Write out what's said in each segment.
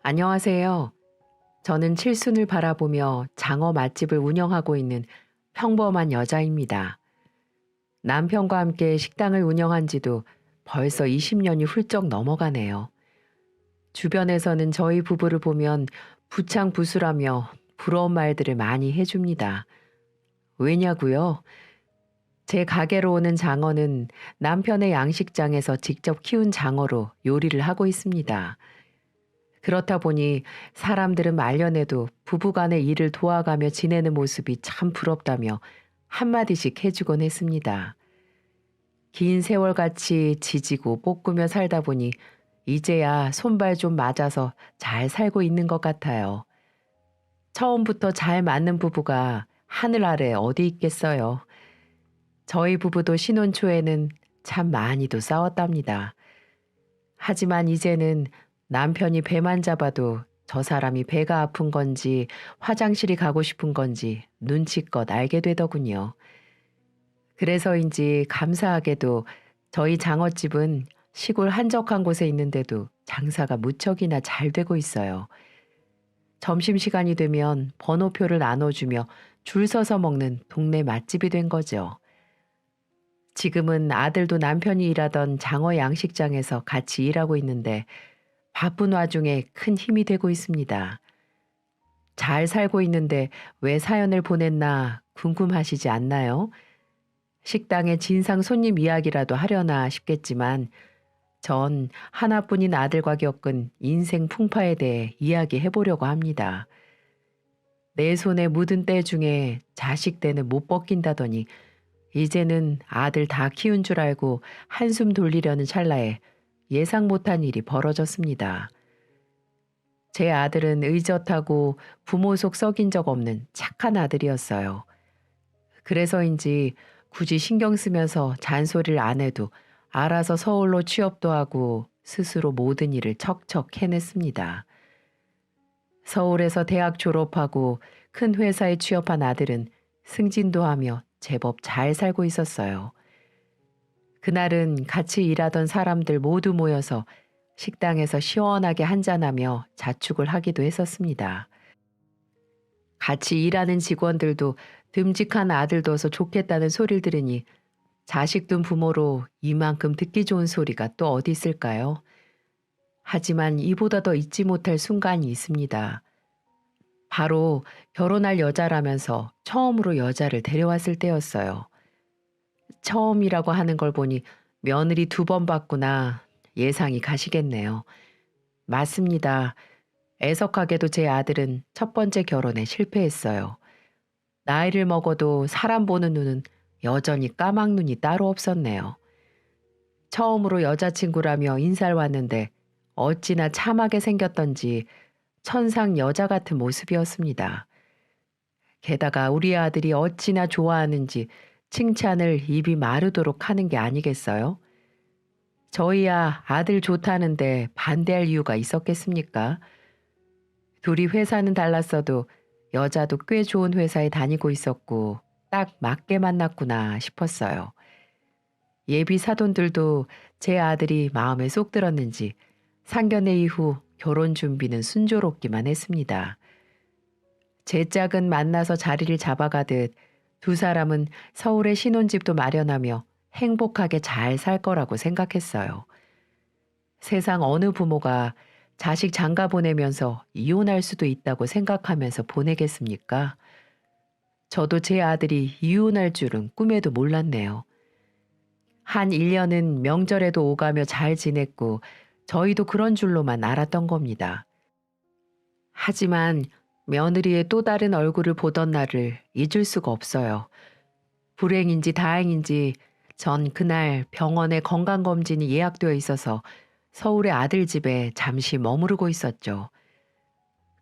안녕하세요. 저는 칠순을 바라보며 장어 맛집을 운영하고 있는 평범한 여자입니다. 남편과 함께 식당을 운영한 지도 벌써 20년이 훌쩍 넘어가네요. 주변에서는 저희 부부를 보면 부창부수라며 부러운 말들을 많이 해줍니다. 왜냐고요? 제 가게로 오는 장어는 남편의 양식장에서 직접 키운 장어로 요리를 하고 있습니다. 그렇다 보니 사람들은 말년에도 부부간의 일을 도와가며 지내는 모습이 참 부럽다며 한마디씩 해주곤 했습니다. 긴 세월같이 지지고 볶으며 살다 보니 이제야 손발 좀 맞아서 잘 살고 있는 것 같아요. 처음부터 잘 맞는 부부가 하늘 아래 어디 있겠어요. 저희 부부도 신혼 초에는 참 많이도 싸웠답니다. 하지만 이제는 남편이 배만 잡아도 저 사람이 배가 아픈 건지 화장실이 가고 싶은 건지 눈치껏 알게 되더군요. 그래서인지 감사하게도 저희 장어집은 시골 한적한 곳에 있는데도 장사가 무척이나 잘 되고 있어요. 점심시간이 되면 번호표를 나눠주며 줄 서서 먹는 동네 맛집이 된 거죠. 지금은 아들도 남편이 일하던 장어 양식장에서 같이 일하고 있는데 바쁜 와중에 큰 힘이 되고 있습니다. 잘 살고 있는데 왜 사연을 보냈나 궁금하시지 않나요? 식당의 진상 손님 이야기라도 하려나 싶겠지만 전 하나뿐인 아들과 겪은 인생 풍파에 대해 이야기해 보려고 합니다. 내 손에 묻은 때 중에 자식 때는 못 벗긴다더니 이제는 아들 다 키운 줄 알고 한숨 돌리려는 찰나에 예상 못한 일이 벌어졌습니다. 제 아들은 의젓하고 부모 속 썩인 적 없는 착한 아들이었어요. 그래서인지 굳이 신경 쓰면서 잔소리를 안 해도 알아서 서울로 취업도 하고 스스로 모든 일을 척척 해냈습니다. 서울에서 대학 졸업하고 큰 회사에 취업한 아들은 승진도 하며 제법 잘 살고 있었어요. 그날은 같이 일하던 사람들 모두 모여서 식당에서 시원하게 한잔하며 자축을 하기도 했었습니다. 같이 일하는 직원들도 듬직한 아들 둬서 좋겠다는 소리를 들으니 자식 둔 부모로 이만큼 듣기 좋은 소리가 또 어디 있을까요? 하지만 이보다 더 잊지 못할 순간이 있습니다. 바로 결혼할 여자라면서 처음으로 여자를 데려왔을 때였어요. 처음이라고 하는 걸 보니 며느리 2번 받구나 예상이 가시겠네요. 맞습니다. 애석하게도 제 아들은 첫 번째 결혼에 실패했어요. 나이를 먹어도 사람 보는 눈은 여전히 까막눈이 따로 없었네요. 처음으로 여자친구라며 인사를 왔는데 어찌나 참하게 생겼던지 천상 여자 같은 모습이었습니다. 게다가 우리 아들이 어찌나 좋아하는지 칭찬을 입이 마르도록 하는 게 아니겠어요? 저희야 아들 좋다는데 반대할 이유가 있었겠습니까? 둘이 회사는 달랐어도 여자도 꽤 좋은 회사에 다니고 있었고 딱 맞게 만났구나 싶었어요. 예비 사돈들도 제 아들이 마음에 쏙 들었는지 상견례 이후 결혼 준비는 순조롭기만 했습니다. 제 짝은 만나서 자리를 잡아가듯 두 사람은 서울에 신혼집도 마련하며 행복하게 잘 살 거라고 생각했어요. 세상 어느 부모가 자식 장가 보내면서 이혼할 수도 있다고 생각하면서 보내겠습니까? 저도 제 아들이 이혼할 줄은 꿈에도 몰랐네요. 한 1년은 명절에도 오가며 잘 지냈고 저희도 그런 줄로만 알았던 겁니다. 하지만 며느리의 또 다른 얼굴을 보던 날을 잊을 수가 없어요. 불행인지 다행인지 전 그날 병원에 건강검진이 예약되어 있어서 서울의 아들 집에 잠시 머무르고 있었죠.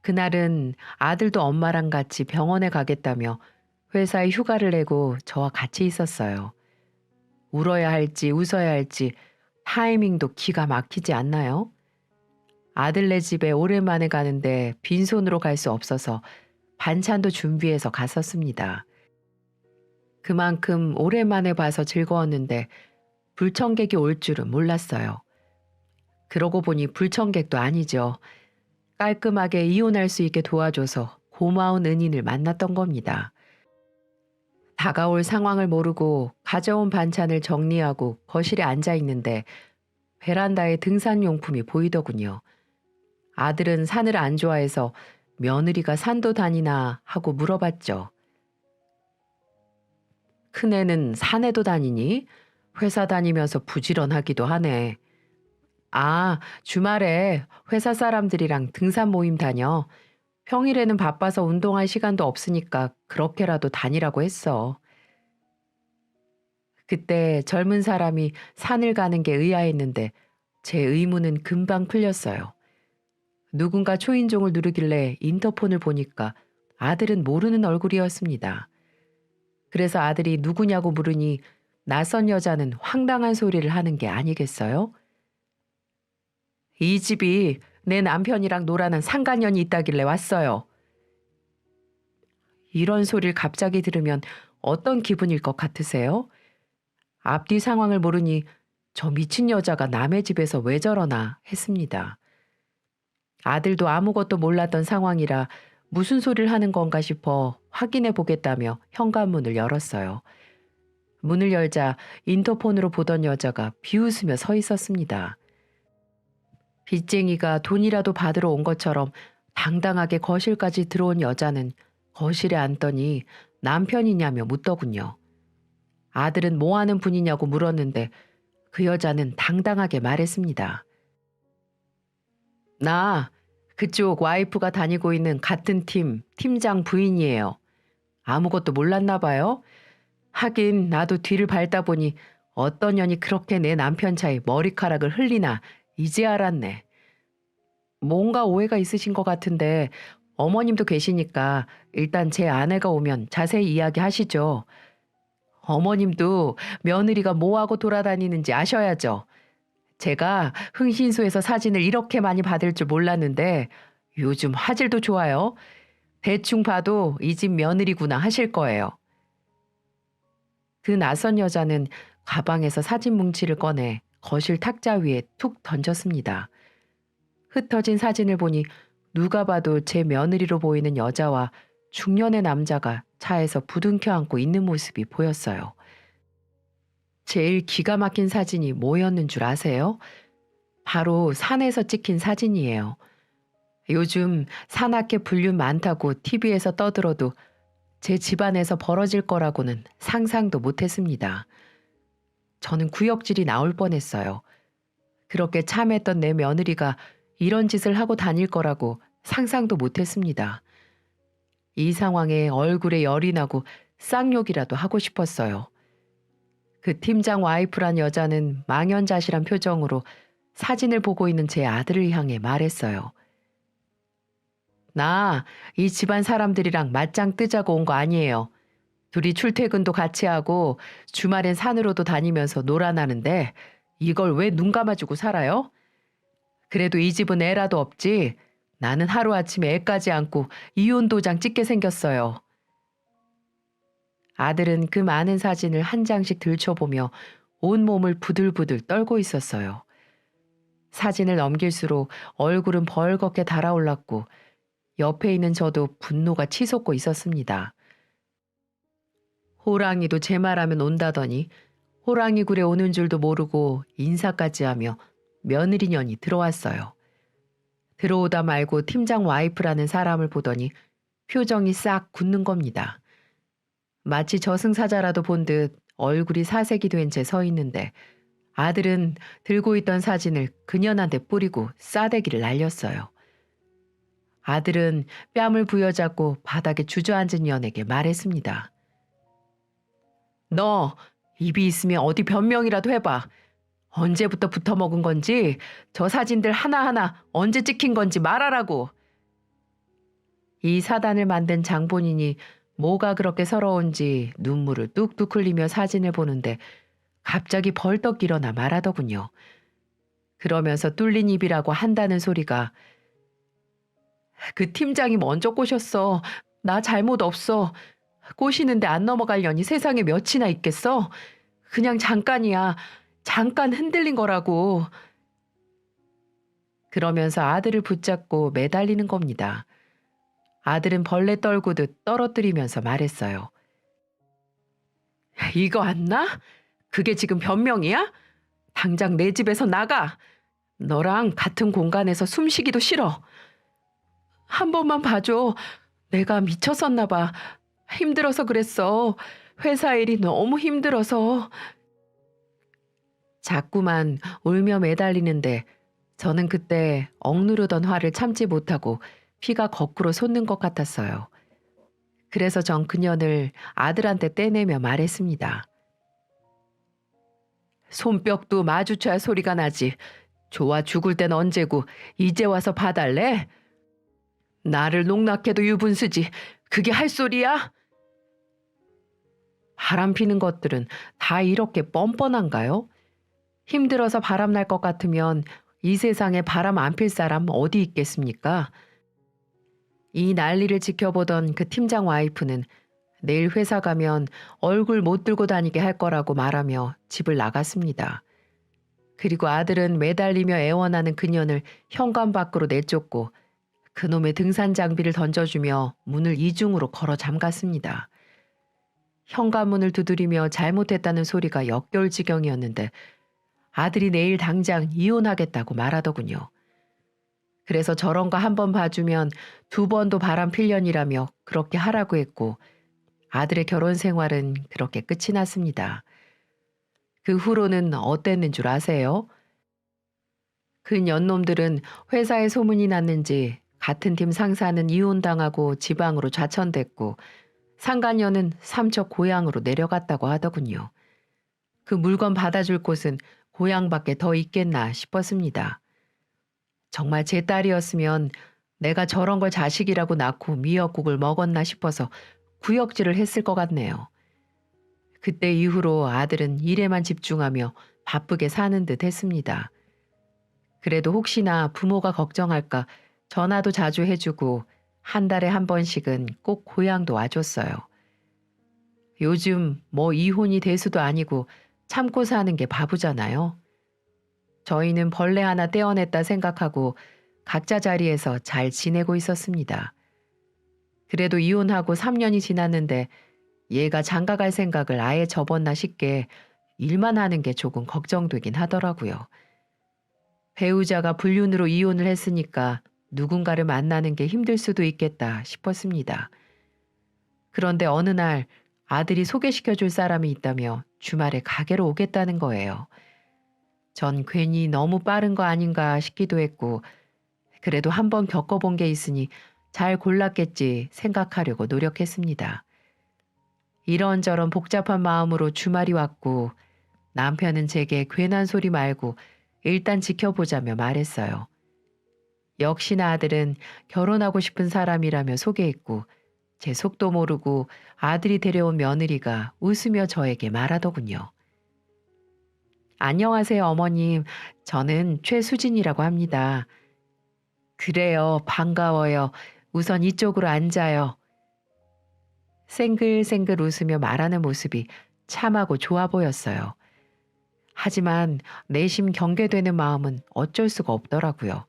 그날은 아들도 엄마랑 같이 병원에 가겠다며 회사에 휴가를 내고 저와 같이 있었어요. 울어야 할지 웃어야 할지 타이밍도 기가 막히지 않나요? 아들네 집에 오랜만에 가는데 빈손으로 갈 수 없어서 반찬도 준비해서 갔었습니다. 그만큼 오랜만에 봐서 즐거웠는데 불청객이 올 줄은 몰랐어요. 그러고 보니 불청객도 아니죠. 깔끔하게 이혼할 수 있게 도와줘서 고마운 은인을 만났던 겁니다. 다가올 상황을 모르고 가져온 반찬을 정리하고 거실에 앉아 있는데 베란다에 등산용품이 보이더군요. 아들은 산을 안 좋아해서 며느리가 산도 다니나 하고 물어봤죠. 큰애는 산에도 다니니? 회사 다니면서 부지런하기도 하네. 아, 주말에 회사 사람들이랑 등산 모임 다녀. 평일에는 바빠서 운동할 시간도 없으니까 그렇게라도 다니라고 했어. 그때 젊은 사람이 산을 가는 게 의아했는데 제 의문은 금방 풀렸어요. 누군가 초인종을 누르길래 인터폰을 보니까 아들은 모르는 얼굴이었습니다. 그래서 아들이 누구냐고 물으니 낯선 여자는 황당한 소리를 하는 게 아니겠어요? 이 집이 내 남편이랑 놀아난 상간년이 있다길래 왔어요. 이런 소리를 갑자기 들으면 어떤 기분일 것 같으세요? 앞뒤 상황을 모르니 저 미친 여자가 남의 집에서 왜 저러나 했습니다. 아들도 아무것도 몰랐던 상황이라 무슨 소리를 하는 건가 싶어 확인해 보겠다며 현관문을 열었어요. 문을 열자 인터폰으로 보던 여자가 비웃으며 서 있었습니다. 빚쟁이가 돈이라도 받으러 온 것처럼 당당하게 거실까지 들어온 여자는 거실에 앉더니 남편이냐며 묻더군요. 아들은 뭐 하는 분이냐고 물었는데 그 여자는 당당하게 말했습니다. 나 그쪽 와이프가 다니고 있는 같은 팀장 부인이에요. 아무것도 몰랐나 봐요. 하긴 나도 뒤를 밟다 보니 어떤 년이 그렇게 내 남편 차에 머리카락을 흘리나 이제 알았네. 뭔가 오해가 있으신 것 같은데 어머님도 계시니까 일단 제 아내가 오면 자세히 이야기하시죠. 어머님도 며느리가 뭐하고 돌아다니는지 아셔야죠. 제가 흥신소에서 사진을 이렇게 많이 받을 줄 몰랐는데 요즘 화질도 좋아요. 대충 봐도 이 집 며느리구나 하실 거예요. 그 낯선 여자는 가방에서 사진 뭉치를 꺼내 거실 탁자 위에 툭 던졌습니다. 흩어진 사진을 보니 누가 봐도 제 며느리로 보이는 여자와 중년의 남자가 차에서 부둥켜 안고 있는 모습이 보였어요. 제일 기가 막힌 사진이 뭐였는 줄 아세요? 바로 산에서 찍힌 사진이에요. 요즘 산악회 불륜 많다고 TV에서 떠들어도 제 집안에서 벌어질 거라고는 상상도 못했습니다. 저는 구역질이 나올 뻔했어요. 그렇게 참했던 내 며느리가 이런 짓을 하고 다닐 거라고 상상도 못했습니다. 이 상황에 얼굴에 열이 나고 쌍욕이라도 하고 싶었어요. 그 팀장 와이프란 여자는 망연자실한 표정으로 사진을 보고 있는 제 아들을 향해 말했어요. 나 이 집안 사람들이랑 맞짱 뜨자고 온 거 아니에요. 둘이 출퇴근도 같이 하고 주말엔 산으로도 다니면서 놀아나는데 이걸 왜 눈 감아주고 살아요? 그래도 이 집은 애라도 없지. 나는 하루아침에 애까지 안고 이혼 도장 찍게 생겼어요. 아들은 그 많은 사진을 한 장씩 들춰보며 온몸을 부들부들 떨고 있었어요. 사진을 넘길수록 얼굴은 벌겋게 달아올랐고 옆에 있는 저도 분노가 치솟고 있었습니다. 호랑이도 제 말하면 온다더니 호랑이 굴에 오는 줄도 모르고 인사까지 하며 며느리년이 들어왔어요. 들어오다 말고 팀장 와이프라는 사람을 보더니 표정이 싹 굳는 겁니다. 마치 저승사자라도 본 듯 얼굴이 사색이 된 채 서 있는데 아들은 들고 있던 사진을 그년한테 뿌리고 싸대기를 날렸어요. 아들은 뺨을 부여잡고 바닥에 주저앉은 년에게 말했습니다. 너 입이 있으면 어디 변명이라도 해봐. 언제부터 붙어먹은 건지 저 사진들 하나하나 언제 찍힌 건지 말하라고. 이 사단을 만든 장본인이 뭐가 그렇게 서러운지 눈물을 뚝뚝 흘리며 사진을 보는데 갑자기 벌떡 일어나 말하더군요. 그러면서 뚫린 입이라고 한다는 소리가 그 팀장이 먼저 꼬셨어. 나 잘못 없어. 꼬시는데 안 넘어갈 년이 세상에 몇이나 있겠어? 그냥 잠깐이야. 잠깐 흔들린 거라고. 그러면서 아들을 붙잡고 매달리는 겁니다. 아들은 벌레 떨구듯 떨어뜨리면서 말했어요. 이거 안 나? 그게 지금 변명이야? 당장 내 집에서 나가! 너랑 같은 공간에서 숨 쉬기도 싫어. 한 번만 봐줘. 내가 미쳤었나 봐. 힘들어서 그랬어. 회사 일이 너무 힘들어서. 자꾸만 울며 매달리는데 저는 그때 억누르던 화를 참지 못하고 피가 거꾸로 솟는 것 같았어요. 그래서 전 그년을 아들한테 떼내며 말했습니다. 손뼉도 마주쳐야 소리가 나지. 좋아 죽을 땐 언제고 이제 와서 봐달래? 나를 농락해도 유분수지. 그게 할 소리야? 바람 피는 것들은 다 이렇게 뻔뻔한가요? 힘들어서 바람 날 것 같으면 이 세상에 바람 안 필 사람 어디 있겠습니까? 이 난리를 지켜보던 그 팀장 와이프는 내일 회사 가면 얼굴 못 들고 다니게 할 거라고 말하며 집을 나갔습니다. 그리고 아들은 매달리며 애원하는 그년을 현관 밖으로 내쫓고 그놈의 등산 장비를 던져주며 문을 이중으로 걸어 잠갔습니다. 현관문을 두드리며 잘못했다는 소리가 역겨울 지경이었는데 아들이 내일 당장 이혼하겠다고 말하더군요. 그래서 저런 거 한 번 봐주면 두 번도 바람 필년이라며 그렇게 하라고 했고 아들의 결혼 생활은 그렇게 끝이 났습니다. 그 후로는 어땠는 줄 아세요? 그 년놈들은 회사에 소문이 났는지 같은 팀 상사는 이혼당하고 지방으로 좌천됐고 상간녀는 삼척 고향으로 내려갔다고 하더군요. 그 물건 받아줄 곳은 고향밖에 더 있겠나 싶었습니다. 정말 제 딸이었으면 내가 저런 걸 자식이라고 낳고 미역국을 먹었나 싶어서 구역질을 했을 것 같네요. 그때 이후로 아들은 일에만 집중하며 바쁘게 사는 듯 했습니다. 그래도 혹시나 부모가 걱정할까 전화도 자주 해주고 한 달에 한 번씩은 꼭 고향도 와줬어요. 요즘 뭐 이혼이 대수도 아니고 참고 사는 게 바보잖아요. 저희는 벌레 하나 떼어냈다 생각하고 각자 자리에서 잘 지내고 있었습니다. 그래도 이혼하고 3년이 지났는데 얘가 장가갈 생각을 아예 접었나 싶게 일만 하는 게 조금 걱정되긴 하더라고요. 배우자가 불륜으로 이혼을 했으니까 누군가를 만나는 게 힘들 수도 있겠다 싶었습니다. 그런데 어느 날 아들이 소개시켜 줄 사람이 있다며 주말에 가게로 오겠다는 거예요. 전 괜히 너무 빠른 거 아닌가 싶기도 했고 그래도 한번 겪어본 게 있으니 잘 골랐겠지 생각하려고 노력했습니다. 이런저런 복잡한 마음으로 주말이 왔고 남편은 제게 괜한 소리 말고 일단 지켜보자며 말했어요. 역시나 아들은 결혼하고 싶은 사람이라며 소개했고 제 속도 모르고 아들이 데려온 며느리가 웃으며 저에게 말하더군요. 안녕하세요, 어머님. 저는 최수진이라고 합니다. 그래요, 반가워요. 우선 이쪽으로 앉아요. 생글생글 웃으며 말하는 모습이 참하고 좋아 보였어요. 하지만 내심 경계되는 마음은 어쩔 수가 없더라고요.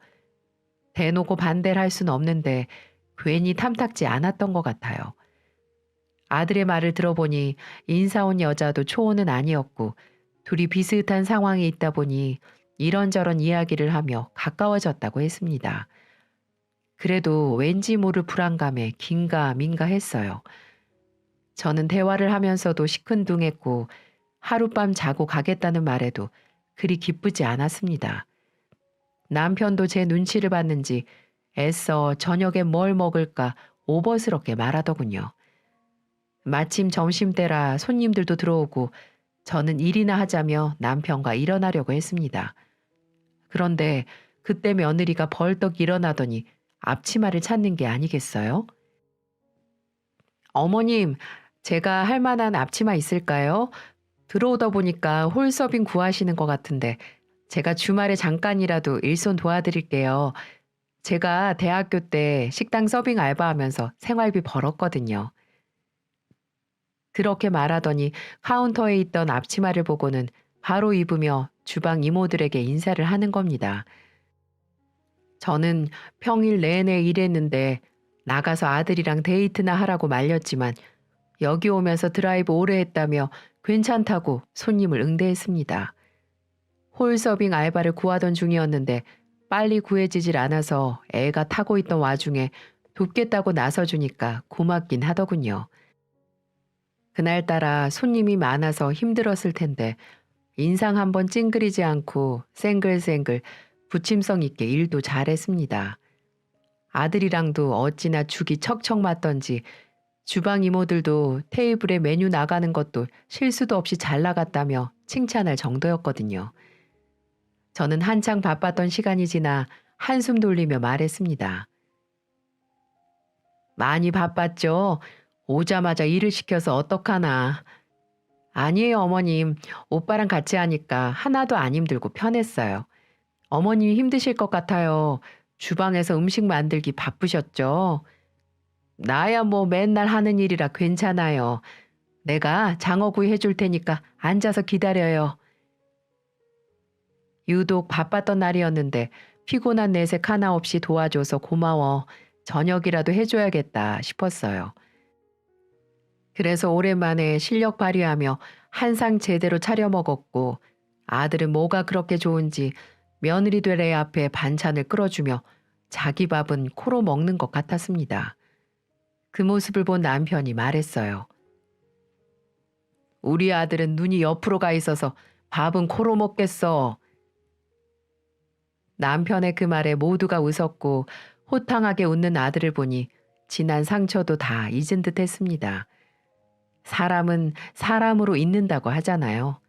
대놓고 반대를 할 수는 없는데 괜히 탐탁지 않았던 것 같아요. 아들의 말을 들어보니 인사 온 여자도 초혼은 아니었고 둘이 비슷한 상황에 있다 보니 이런저런 이야기를 하며 가까워졌다고 했습니다. 그래도 왠지 모를 불안감에 긴가민가 했어요. 저는 대화를 하면서도 시큰둥했고 하룻밤 자고 가겠다는 말에도 그리 기쁘지 않았습니다. 남편도 제 눈치를 봤는지 애써 저녁에 뭘 먹을까 오버스럽게 말하더군요. 마침 점심때라 손님들도 들어오고 저는 일이나 하자며 남편과 일어나려고 했습니다. 그런데 그때 며느리가 벌떡 일어나더니 앞치마를 찾는 게 아니겠어요? 어머님, 제가 할 만한 앞치마 있을까요? 들어오다 보니까 홀서빙 구하시는 것 같은데 제가 주말에 잠깐이라도 일손 도와드릴게요. 제가 대학교 때 식당 서빙 알바하면서 생활비 벌었거든요. 그렇게 말하더니 카운터에 있던 앞치마를 보고는 바로 입으며 주방 이모들에게 인사를 하는 겁니다. 저는 평일 내내 일했는데 나가서 아들이랑 데이트나 하라고 말렸지만 여기 오면서 드라이브 오래 했다며 괜찮다고 손님을 응대했습니다. 홀서빙 알바를 구하던 중이었는데 빨리 구해지질 않아서 애가 타고 있던 와중에 돕겠다고 나서주니까 고맙긴 하더군요. 그날따라 손님이 많아서 힘들었을 텐데 인상 한번 찡그리지 않고 생글생글 부침성 있게 일도 잘했습니다. 아들이랑도 어찌나 죽이 척척 맞던지 주방 이모들도 테이블에 메뉴 나가는 것도 실수도 없이 잘 나갔다며 칭찬할 정도였거든요. 저는 한창 바빴던 시간이 지나 한숨 돌리며 말했습니다. 많이 바빴죠? 오자마자 일을 시켜서 어떡하나. 아니에요, 어머님. 오빠랑 같이 하니까 하나도 안 힘들고 편했어요. 어머님이 힘드실 것 같아요. 주방에서 음식 만들기 바쁘셨죠? 나야 뭐 맨날 하는 일이라 괜찮아요. 내가 장어구이 해줄 테니까 앉아서 기다려요. 유독 바빴던 날이었는데 피곤한 내색 하나 없이 도와줘서 고마워. 저녁이라도 해줘야겠다 싶었어요. 그래서 오랜만에 실력 발휘하며 한상 제대로 차려 먹었고 아들은 뭐가 그렇게 좋은지 며느리들 애 앞에 반찬을 끌어주며 자기 밥은 코로 먹는 것 같았습니다. 그 모습을 본 남편이 말했어요. 우리 아들은 눈이 옆으로 가 있어서 밥은 코로 먹겠어. 남편의 그 말에 모두가 웃었고 호탕하게 웃는 아들을 보니 지난 상처도 다 잊은 듯 했습니다. 사람은 사람으로 있는다고 하잖아요.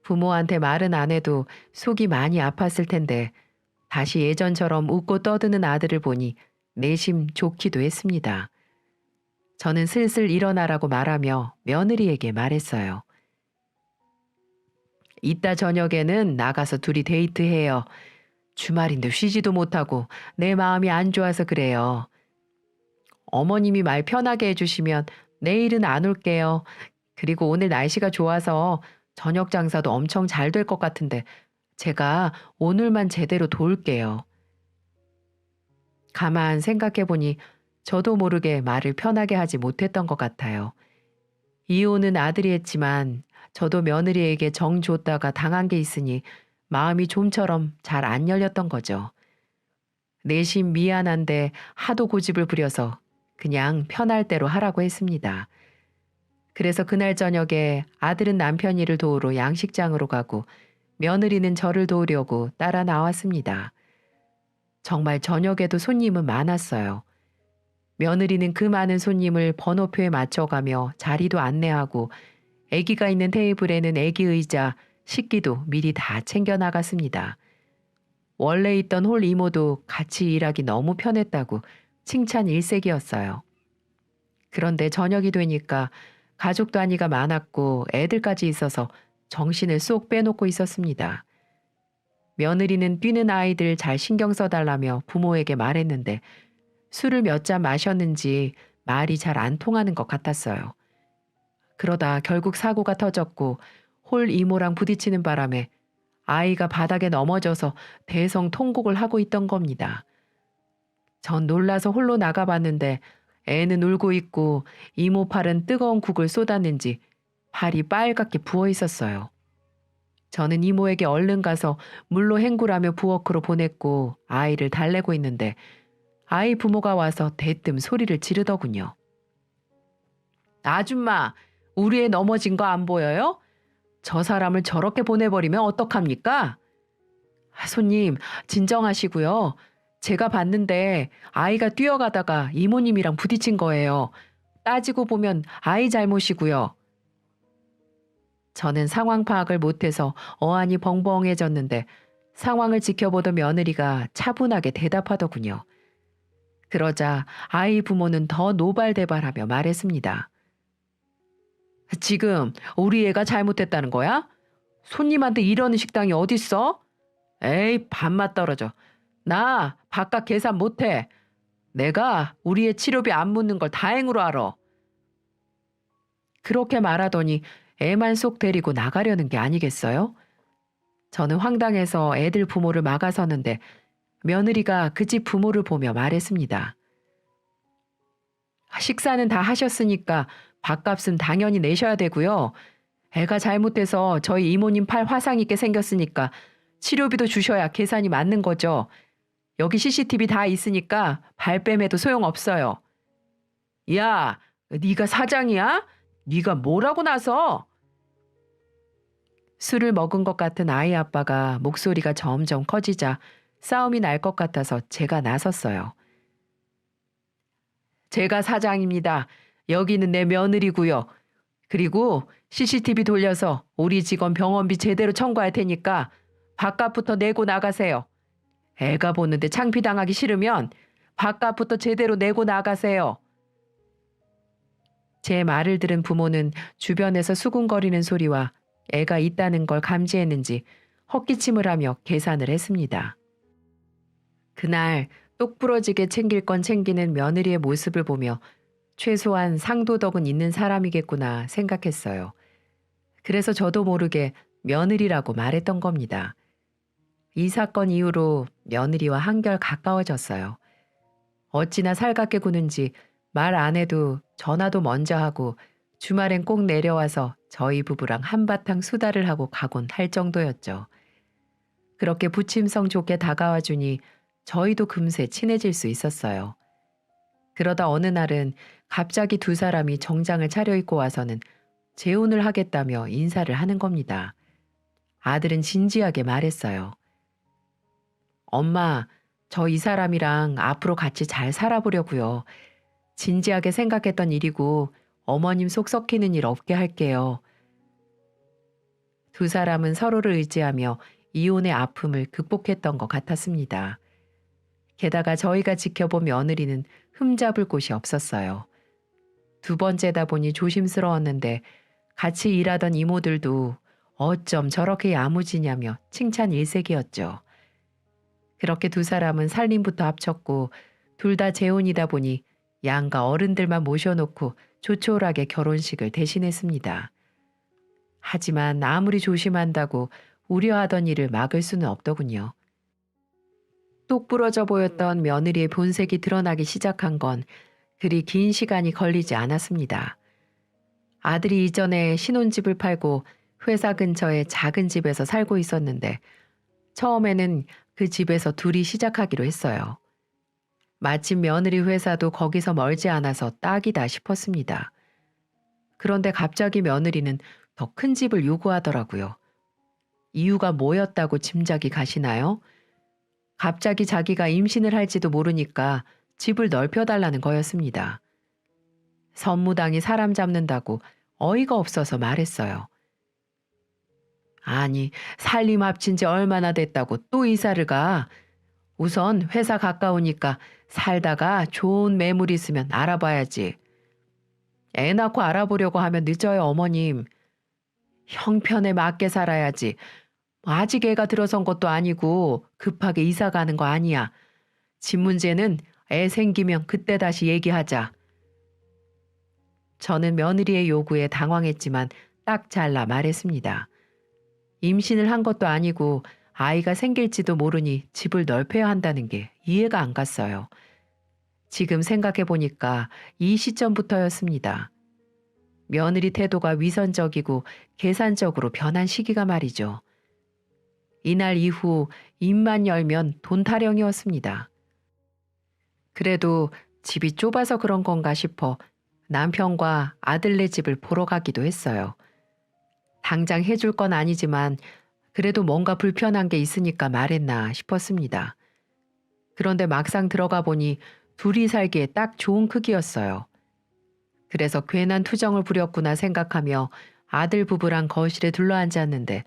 부모한테 말은 안 해도 속이 많이 아팠을 텐데 다시 예전처럼 웃고 떠드는 아들을 보니 내심 좋기도 했습니다. 저는 슬슬 일어나라고 말하며 며느리에게 말했어요. 이따 저녁에는 나가서 둘이 데이트해요. 주말인데 쉬지도 못하고 내 마음이 안 좋아서 그래요. 어머님이 말 편하게 해주시면 내일은 안 올게요. 그리고 오늘 날씨가 좋아서 저녁 장사도 엄청 잘 될 것 같은데 제가 오늘만 제대로 도울게요. 가만 생각해보니 저도 모르게 말을 편하게 하지 못했던 것 같아요. 이혼은 아들이 했지만 저도 며느리에게 정 줬다가 당한 게 있으니 마음이 좀처럼 잘 안 열렸던 거죠. 내심 미안한데 하도 고집을 부려서 그냥 편할 대로 하라고 했습니다. 그래서 그날 저녁에 아들은 남편 일을 도우러 양식장으로 가고 며느리는 저를 도우려고 따라 나왔습니다. 정말 저녁에도 손님은 많았어요. 며느리는 그 많은 손님을 번호표에 맞춰가며 자리도 안내하고 아기가 있는 테이블에는 아기 의자, 식기도 미리 다 챙겨 나갔습니다. 원래 있던 홀 이모도 같이 일하기 너무 편했다고 칭찬 일색이었어요. 그런데 저녁이 되니까 가족 단위가 많았고 애들까지 있어서 정신을 쏙 빼놓고 있었습니다. 며느리는 뛰는 아이들 잘 신경 써달라며 부모에게 말했는데 술을 몇 잔 마셨는지 말이 잘 안 통하는 것 같았어요. 그러다 결국 사고가 터졌고 홀 이모랑 부딪히는 바람에 아이가 바닥에 넘어져서 대성통곡을 하고 있던 겁니다. 전 놀라서 홀로 나가봤는데 애는 울고 있고 이모 팔은 뜨거운 국을 쏟았는지 팔이 빨갛게 부어 있었어요. 저는 이모에게 얼른 가서 물로 헹구라며 부엌으로 보냈고 아이를 달래고 있는데 아이 부모가 와서 대뜸 소리를 지르더군요. 아줌마, 우리 애 넘어진 거 안 보여요? 저 사람을 저렇게 보내버리면 어떡합니까? 손님, 진정하시고요. 제가 봤는데 아이가 뛰어가다가 이모님이랑 부딪힌 거예요. 따지고 보면 아이 잘못이고요. 저는 상황 파악을 못해서 어안이 벙벙해졌는데 상황을 지켜보던 며느리가 차분하게 대답하더군요. 그러자 아이 부모는 더 노발대발하며 말했습니다. 지금 우리 애가 잘못했다는 거야? 손님한테 이러는 식당이 어딨어? 에이, 밥맛 떨어져. 나 바깥 계산 못해. 내가 우리 애 치료비 안 묻는 걸 다행으로 알아. 그렇게 말하더니 애만 쏙 데리고 나가려는 게 아니겠어요? 저는 황당해서 애들 부모를 막아서는데 며느리가 그 집 부모를 보며 말했습니다. 식사는 다 하셨으니까 밥값은 당연히 내셔야 되고요. 애가 잘못돼서 저희 이모님 팔 화상 입게 생겼으니까 치료비도 주셔야 계산이 맞는 거죠. 여기 CCTV 다 있으니까 발뺌해도 소용없어요. 야, 네가 사장이야? 네가 뭐라고 나서? 술을 먹은 것 같은 아이 아빠가 목소리가 점점 커지자 싸움이 날 것 같아서 제가 나섰어요. 제가 사장입니다. 여기는 내 며느리고요. 그리고 CCTV 돌려서 우리 직원 병원비 제대로 청구할 테니까 밥값부터 내고 나가세요. 애가 보는데 창피당하기 싫으면 밥값부터 제대로 내고 나가세요. 제 말을 들은 부모는 주변에서 수군거리는 소리와 애가 있다는 걸 감지했는지 헛기침을 하며 계산을 했습니다. 그날 똑부러지게 챙길 건 챙기는 며느리의 모습을 보며 최소한 상도덕은 있는 사람이겠구나 생각했어요. 그래서 저도 모르게 며느리라고 말했던 겁니다. 이 사건 이후로 며느리와 한결 가까워졌어요. 어찌나 살갑게 구는지 말 안 해도 전화도 먼저 하고 주말엔 꼭 내려와서 저희 부부랑 한바탕 수다를 하고 가곤 할 정도였죠. 그렇게 부침성 좋게 다가와 주니 저희도 금세 친해질 수 있었어요. 그러다 어느 날은 갑자기 두 사람이 정장을 차려입고 와서는 재혼을 하겠다며 인사를 하는 겁니다. 아들은 진지하게 말했어요. 엄마, 저 이 사람이랑 앞으로 같이 잘 살아보려고요. 진지하게 생각했던 일이고 어머님 속 썩히는 일 없게 할게요. 두 사람은 서로를 의지하며 이혼의 아픔을 극복했던 것 같았습니다. 게다가 저희가 지켜본 며느리는 흠잡을 곳이 없었어요. 두 번째다 보니 조심스러웠는데 같이 일하던 이모들도 어쩜 저렇게 야무지냐며 칭찬 일색이었죠. 그렇게 두 사람은 살림부터 합쳤고 둘 다 재혼이다 보니 양가 어른들만 모셔놓고 조촐하게 결혼식을 대신했습니다. 하지만 아무리 조심한다고 우려하던 일을 막을 수는 없더군요. 똑 부러져 보였던 며느리의 본색이 드러나기 시작한 건 그리 긴 시간이 걸리지 않았습니다. 아들이 이전에 신혼집을 팔고 회사 근처의 작은 집에서 살고 있었는데 처음에는 그 집에서 둘이 시작하기로 했어요. 마침 며느리 회사도 거기서 멀지 않아서 딱이다 싶었습니다. 그런데 갑자기 며느리는 더 큰 집을 요구하더라고요. 이유가 뭐였다고 짐작이 가시나요? 갑자기 자기가 임신을 할지도 모르니까 집을 넓혀달라는 거였습니다. 선무당이 사람 잡는다고 어이가 없어서 말했어요. 아니, 살림 합친 지 얼마나 됐다고 또 이사를 가? 우선 회사 가까우니까 살다가 좋은 매물 있으면 알아봐야지. 애 낳고 알아보려고 하면 늦어요, 어머님. 형편에 맞게 살아야지. 아직 애가 들어선 것도 아니고 급하게 이사 가는 거 아니야. 집 문제는 애 생기면 그때 다시 얘기하자. 저는 며느리의 요구에 당황했지만 딱 잘라 말했습니다. 임신을 한 것도 아니고 아이가 생길지도 모르니 집을 넓혀야 한다는 게 이해가 안 갔어요. 지금 생각해 보니까 이 시점부터였습니다. 며느리 태도가 위선적이고 계산적으로 변한 시기가 말이죠. 이날 이후 입만 열면 돈 타령이었습니다. 그래도 집이 좁아서 그런 건가 싶어 남편과 아들네 집을 보러 가기도 했어요. 당장 해줄 건 아니지만 그래도 뭔가 불편한 게 있으니까 말했나 싶었습니다. 그런데 막상 들어가 보니 둘이 살기에 딱 좋은 크기였어요. 그래서 괜한 투정을 부렸구나 생각하며 아들 부부랑 거실에 둘러앉았는데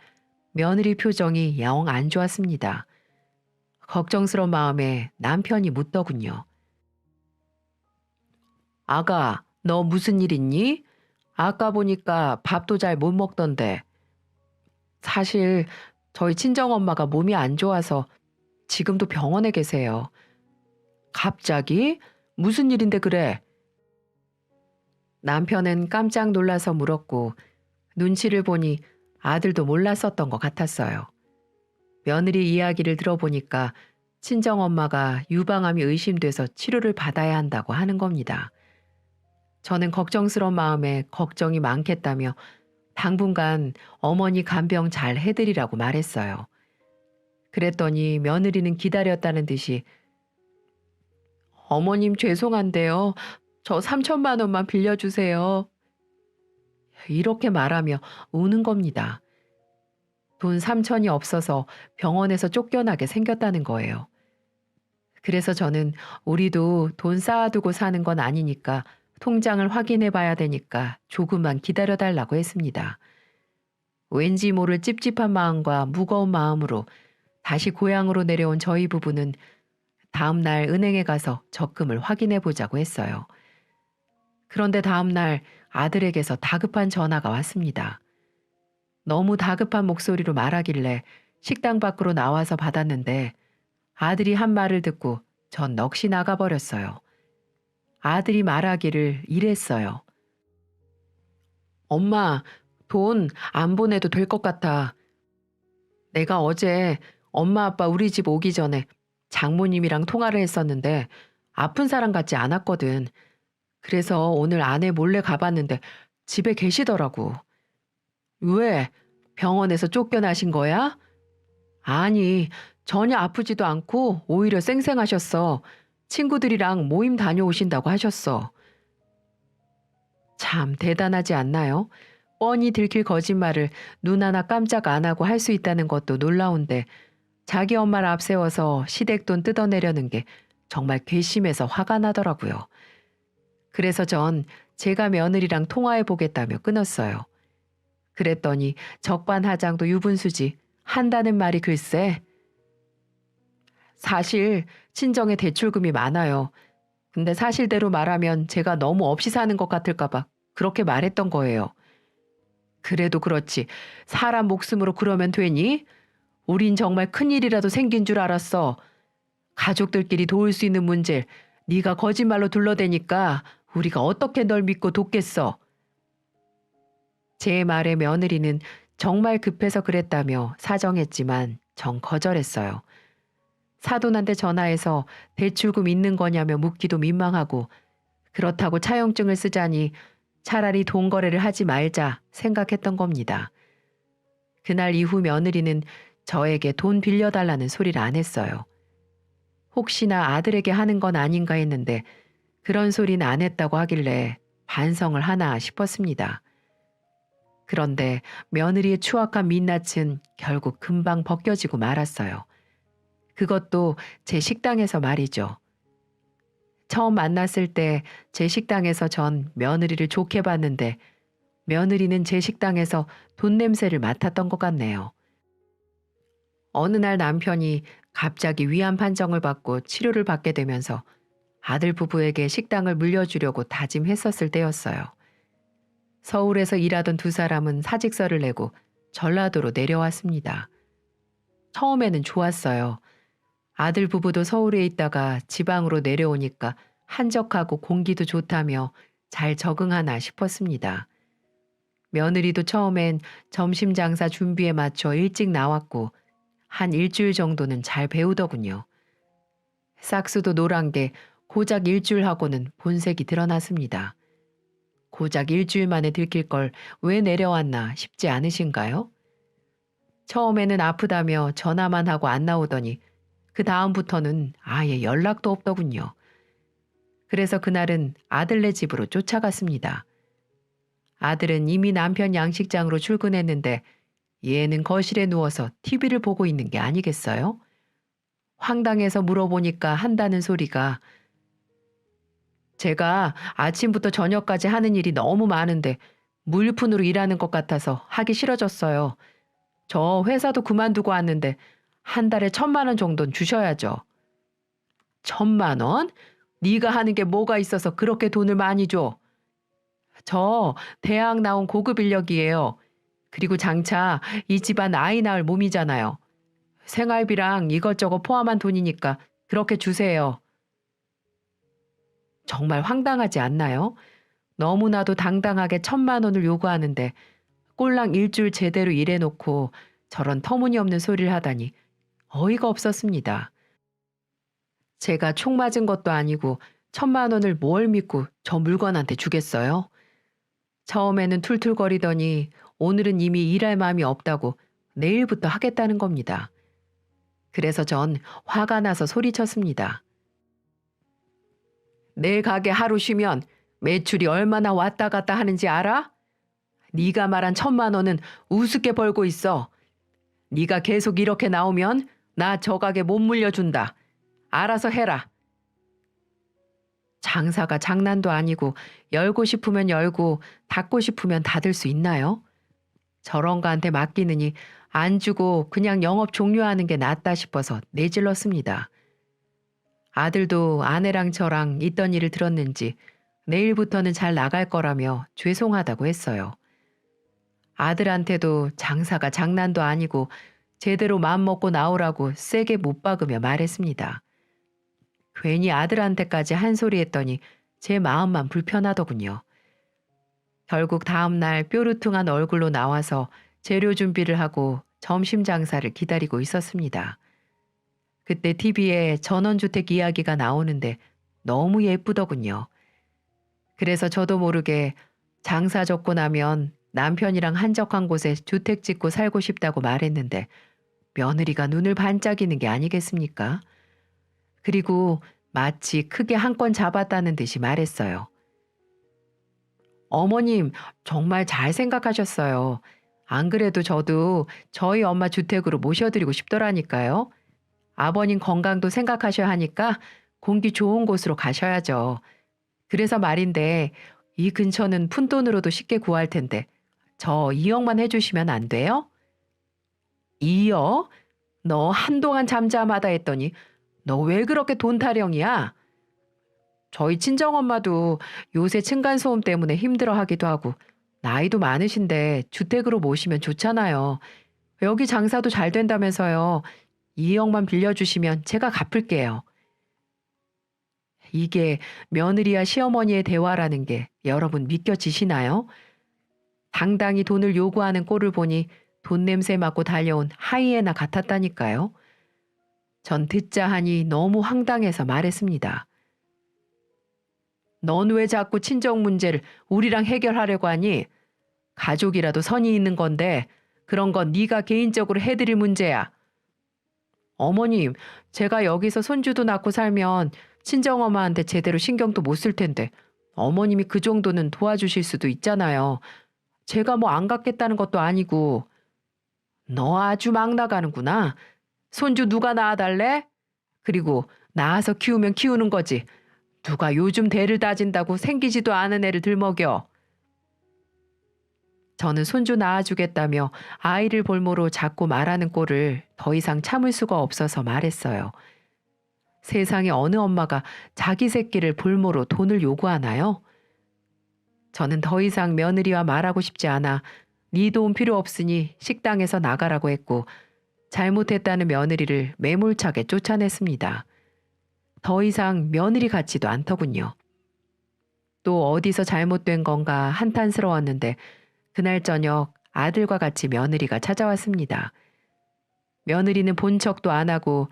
며느리 표정이 영 안 좋았습니다. 걱정스러운 마음에 남편이 묻더군요. 아가, 너 무슨 일 있니? 아까 보니까 밥도 잘 못 먹던데. 사실 저희 친정엄마가 몸이 안 좋아서 지금도 병원에 계세요. 갑자기? 무슨 일인데 그래? 남편은 깜짝 놀라서 물었고 눈치를 보니 아들도 몰랐었던 것 같았어요. 며느리 이야기를 들어보니까 친정엄마가 유방암이 의심돼서 치료를 받아야 한다고 하는 겁니다. 저는 걱정스러운 마음에 걱정이 많겠다며 당분간 어머니 간병 잘 해드리라고 말했어요. 그랬더니 며느리는 기다렸다는 듯이 어머님 죄송한데요. 저 3천만 원만 빌려주세요. 이렇게 말하며 우는 겁니다. 돈 3천이 없어서 병원에서 쫓겨나게 생겼다는 거예요. 그래서 저는 우리도 돈 쌓아두고 사는 건 아니니까 통장을 확인해 봐야 되니까 조금만 기다려 달라고 했습니다. 왠지 모를 찝찝한 마음과 무거운 마음으로 다시 고향으로 내려온 저희 부부는 다음 날 은행에 가서 적금을 확인해 보자고 했어요. 그런데 다음 날 아들에게서 다급한 전화가 왔습니다. 너무 다급한 목소리로 말하길래 식당 밖으로 나와서 받았는데 아들이 한 말을 듣고 전 넋이 나가버렸어요. 아들이 말하기를 이랬어요. 엄마, 돈 안 보내도 될 것 같아. 내가 어제 엄마 아빠 우리 집 오기 전에 장모님이랑 통화를 했었는데 아픈 사람 같지 않았거든. 그래서 오늘 아내 몰래 가봤는데 집에 계시더라고. 왜? 병원에서 쫓겨나신 거야? 아니, 전혀 아프지도 않고 오히려 쌩쌩하셨어. 친구들이랑 모임 다녀오신다고 하셨어. 참 대단하지 않나요? 뻔히 들킬 거짓말을 눈 하나 깜짝 안 하고 할 수 있다는 것도 놀라운데 자기 엄마를 앞세워서 시댁돈 뜯어내려는 게 정말 괘씸해서 화가 나더라고요. 그래서 전 제가 며느리랑 통화해 보겠다며 끊었어요. 그랬더니 적반하장도 유분수지 한다는 말이 글쎄. 사실 친정에 대출금이 많아요. 근데 사실대로 말하면 제가 너무 없이 사는 것 같을까 봐 그렇게 말했던 거예요. 그래도 그렇지 사람 목숨으로 그러면 되니? 우린 정말 큰일이라도 생긴 줄 알았어. 가족들끼리 도울 수 있는 문제를 네가 거짓말로 둘러대니까 우리가 어떻게 널 믿고 돕겠어. 제 말에 며느리는 정말 급해서 그랬다며 사정했지만 전 거절했어요. 사돈한테 전화해서 대출금 있는 거냐며 묻기도 민망하고 그렇다고 차용증을 쓰자니 차라리 돈 거래를 하지 말자 생각했던 겁니다. 그날 이후 며느리는 저에게 돈 빌려달라는 소리를 안 했어요. 혹시나 아들에게 하는 건 아닌가 했는데 그런 소리는 안 했다고 하길래 반성을 하나 싶었습니다. 그런데 며느리의 추악한 민낯은 결국 금방 벗겨지고 말았어요. 그것도 제 식당에서 말이죠. 처음 만났을 때 제 식당에서 전 며느리를 좋게 봤는데 며느리는 제 식당에서 돈 냄새를 맡았던 것 같네요. 어느 날 남편이 갑자기 위암 판정을 받고 치료를 받게 되면서 아들 부부에게 식당을 물려주려고 다짐했었을 때였어요. 서울에서 일하던 두 사람은 사직서를 내고 전라도로 내려왔습니다. 처음에는 좋았어요. 아들 부부도 서울에 있다가 지방으로 내려오니까 한적하고 공기도 좋다며 잘 적응하나 싶었습니다. 며느리도 처음엔 점심 장사 준비에 맞춰 일찍 나왔고 한 일주일 정도는 잘 배우더군요. 싹수도 노란 게 고작 일주일하고는 본색이 드러났습니다. 고작 일주일 만에 들킬 걸 왜 내려왔나 싶지 않으신가요? 처음에는 아프다며 전화만 하고 안 나오더니 그 다음부터는 아예 연락도 없더군요. 그래서 그날은 아들네 집으로 쫓아갔습니다. 아들은 이미 남편 양식장으로 출근했는데 얘는 거실에 누워서 TV를 보고 있는 게 아니겠어요? 황당해서 물어보니까 한다는 소리가 제가 아침부터 저녁까지 하는 일이 너무 많은데 무일푼으로 일하는 것 같아서 하기 싫어졌어요. 저 회사도 그만두고 왔는데 한 달에 1,000만 원 정도는 주셔야죠. 1,000만 원? 네가 하는 게 뭐가 있어서 그렇게 돈을 많이 줘? 저 대학 나온 고급 인력이에요. 그리고 장차 이 집안 아이 낳을 몸이잖아요. 생활비랑 이것저것 포함한 돈이니까 그렇게 주세요. 정말 황당하지 않나요? 너무나도 당당하게 1,000만 원을 요구하는데 꼴랑 일주일 제대로 일해놓고 저런 터무니없는 소리를 하다니 어이가 없었습니다. 제가 총 맞은 것도 아니고 1,000만 원을 뭘 믿고 저 물건한테 주겠어요? 처음에는 툴툴거리더니 오늘은 이미 일할 마음이 없다고 내일부터 하겠다는 겁니다. 그래서 전 화가 나서 소리쳤습니다. 내 가게 하루 쉬면 매출이 얼마나 왔다 갔다 하는지 알아? 네가 말한 1,000만 원은 우습게 벌고 있어. 네가 계속 이렇게 나오면 나 저 가게 못 물려준다. 알아서 해라. 장사가 장난도 아니고 열고 싶으면 열고 닫고 싶으면 닫을 수 있나요? 저런 거한테 맡기느니 안 주고 그냥 영업 종료하는 게 낫다 싶어서 내질렀습니다. 아들도 아내랑 저랑 있던 일을 들었는지 내일부터는 잘 나갈 거라며 죄송하다고 했어요. 아들한테도 장사가 장난도 아니고 제대로 마음먹고 나오라고 세게 못 박으며 말했습니다. 괜히 아들한테까지 한 소리 했더니 제 마음만 불편하더군요. 결국 다음날 뾰루퉁한 얼굴로 나와서 재료 준비를 하고 점심 장사를 기다리고 있었습니다. 그때 TV에 전원주택 이야기가 나오는데 너무 예쁘더군요. 그래서 저도 모르게 장사 접고 나면 남편이랑 한적한 곳에 주택 짓고 살고 싶다고 말했는데 며느리가 눈을 반짝이는 게 아니겠습니까? 그리고 마치 크게 한 건 잡았다는 듯이 말했어요. 어머님, 정말 잘 생각하셨어요. 안 그래도 저도 저희 엄마 주택으로 모셔드리고 싶더라니까요. 아버님 건강도 생각하셔야 하니까 공기 좋은 곳으로 가셔야죠. 그래서 말인데 이 근처는 푼돈으로도 쉽게 구할 텐데 저 2억만 해주시면 안 돼요? 2억? 너 한동안 잠잠하다 했더니 너 왜 그렇게 돈 타령이야? 저희 친정엄마도 요새 층간소음 때문에 힘들어하기도 하고 나이도 많으신데 주택으로 모시면 좋잖아요. 여기 장사도 잘 된다면서요. 2억만 빌려주시면 제가 갚을게요. 이게 며느리와 시어머니의 대화라는 게 여러분 믿겨지시나요? 당당히 돈을 요구하는 꼴을 보니 돈 냄새 맡고 달려온 하이에나 같았다니까요. 전 듣자 하니 너무 황당해서 말했습니다. 넌 왜 자꾸 친정 문제를 우리랑 해결하려고 하니? 가족이라도 선이 있는 건데 그런 건 네가 개인적으로 해드릴 문제야. 어머님, 제가 여기서 손주도 낳고 살면 친정엄마한테 제대로 신경도 못 쓸 텐데 어머님이 그 정도는 도와주실 수도 있잖아요. 제가 뭐 안 갖겠다는 것도 아니고. 너 아주 막 나가는구나. 손주 누가 낳아달래? 그리고 낳아서 키우면 키우는 거지. 누가 요즘 대를 다진다고 생기지도 않은 애를 들먹여. 저는 손주 낳아주겠다며 아이를 볼모로 자꾸 말하는 꼴을 더 이상 참을 수가 없어서 말했어요. 세상에 어느 엄마가 자기 새끼를 볼모로 돈을 요구하나요? 저는 더 이상 며느리와 말하고 싶지 않아 네 돈 필요 없으니 식당에서 나가라고 했고 잘못했다는 며느리를 매몰차게 쫓아냈습니다. 더 이상 며느리 같지도 않더군요. 또 어디서 잘못된 건가 한탄스러웠는데 그날 저녁 아들과 같이 며느리가 찾아왔습니다. 며느리는 본 척도 안 하고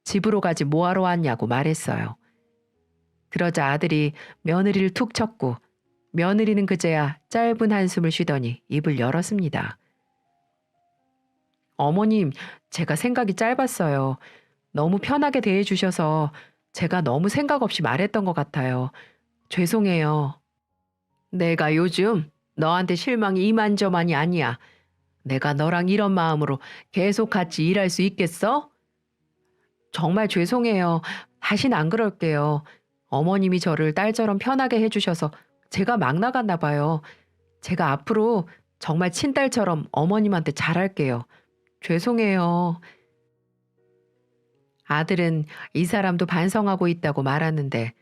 집으로 가지 뭐하러 왔냐고 말했어요. 그러자 아들이 며느리를 툭 쳤고 며느리는 그제야 짧은 한숨을 쉬더니 입을 열었습니다. 어머님, 제가 생각이 짧았어요. 너무 편하게 대해주셔서 제가 너무 생각 없이 말했던 것 같아요. 죄송해요. 내가 요즘 너한테 실망이 이만저만이 아니야. 내가 너랑 이런 마음으로 계속 같이 일할 수 있겠어? 정말 죄송해요. 다신 안 그럴게요. 어머님이 저를 딸처럼 편하게 해주셔서 제가 막 나갔나 봐요. 제가 앞으로 정말 친딸처럼 어머님한테 잘할게요. 죄송해요. 아들은 이 사람도 반성하고 있다고 말하는데